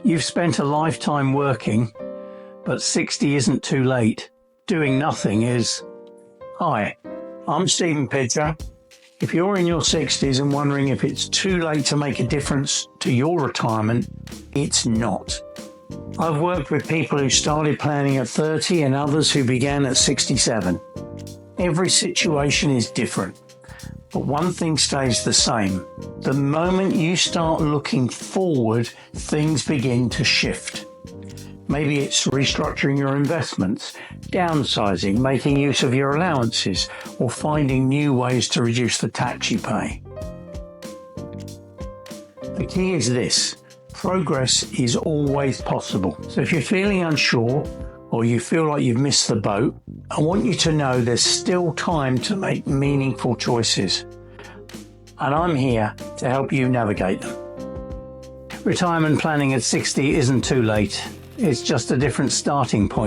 You've spent a lifetime working, but 60 isn't too late. Doing nothing is. Hi, I'm Stephen Pidger. If you're in your 60s and wondering if it's too late to make a difference to your retirement, it's not. I've worked with people who started planning at 30 and others who began at 67. Every situation is different, but one thing stays the same. The moment you start looking forward, things begin to shift. Maybe it's restructuring your investments, downsizing, making use of your allowances, or finding new ways to reduce the tax you pay. The key is this: progress is always possible. So if you're feeling unsure or you feel like you've missed the boat, I want you to know there's still time to make meaningful choices. And I'm here to help you navigate them. Retirement planning at 60 isn't too late. It's just a different starting point.